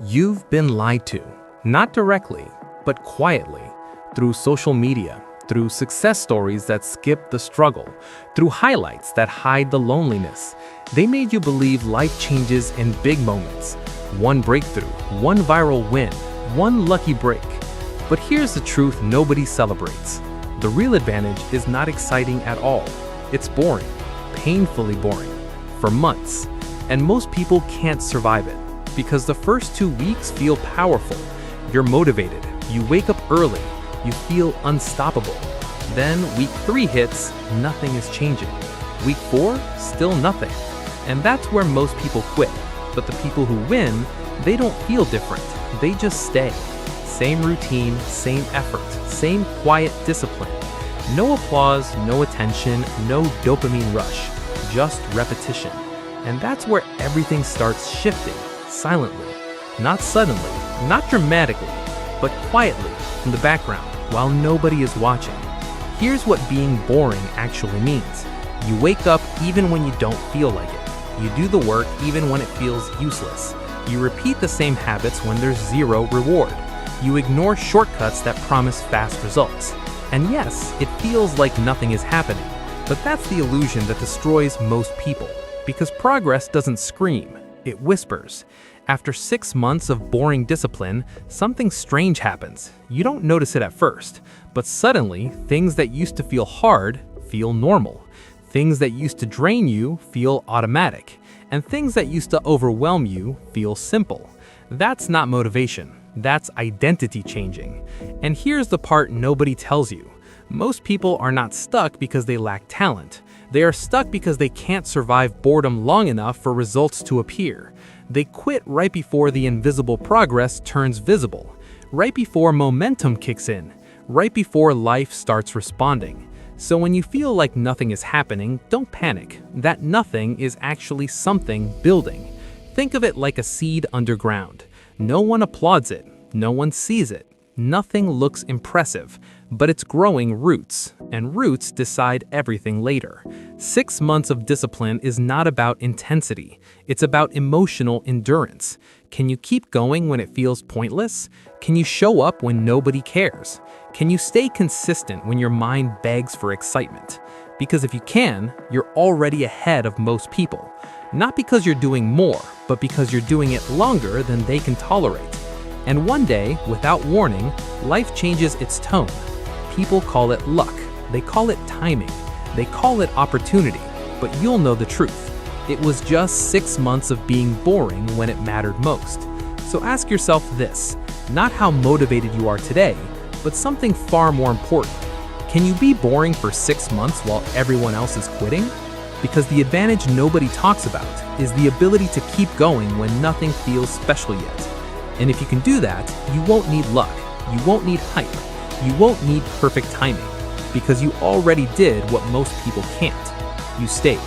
You've been lied to, not directly, but quietly, through social media, through success stories that skip the struggle, through highlights that hide the loneliness. They made you believe life changes in big moments. One breakthrough, one viral win, one lucky break. But here's the truth nobody celebrates. The real advantage is not exciting at all. It's boring, painfully boring, for months. And most people can't survive it. Because the first 2 weeks feel powerful. You're motivated, you wake up early, you feel unstoppable. Then week 3 hits, nothing is changing. Week 4, still nothing. And that's where most people quit. But the people who win, they don't feel different, they just stay. Same routine, same effort, same quiet discipline. No applause, no attention, no dopamine rush, just repetition. And that's where everything starts shifting. Silently, not suddenly, not dramatically, but quietly in the background while nobody is watching. Here's what being boring actually means. You wake up even when you don't feel like it. You do the work even when it feels useless. You repeat the same habits when there's zero reward. You ignore shortcuts that promise fast results. And yes, it feels like nothing is happening, but that's the illusion that destroys most people. Because progress doesn't scream. It whispers. After 6 months of boring discipline, something strange happens. You don't notice it at first, but suddenly, things that used to feel hard feel normal. Things that used to drain you feel automatic. And things that used to overwhelm you feel simple. That's not motivation. That's identity changing. And here's the part nobody tells you. Most people are not stuck because they lack talent. They are stuck because they can't survive boredom long enough for results to appear. They quit right before the invisible progress turns visible, right before momentum kicks in, right before life starts responding. So when you feel like nothing is happening, don't panic. That nothing is actually something building. Think of it like a seed underground. No one applauds it, no one sees it. Nothing looks impressive, but it's growing roots, and roots decide everything later. 6 months of discipline is not about intensity, it's about emotional endurance. Can you keep going when it feels pointless? Can you show up when nobody cares? Can you stay consistent when your mind begs for excitement? Because if you can, you're already ahead of most people. Not because you're doing more, but because you're doing it longer than they can tolerate. And one day, without warning, life changes its tone. People call it luck, they call it timing, they call it opportunity, but you'll know the truth. It was just 6 months of being boring when it mattered most. So ask yourself this, not how motivated you are today, but something far more important. Can you be boring for 6 months while everyone else is quitting? Because the advantage nobody talks about is the ability to keep going when nothing feels special yet. And if you can do that, you won't need luck, you won't need hype, you won't need perfect timing, because you already did what most people can't. You stayed.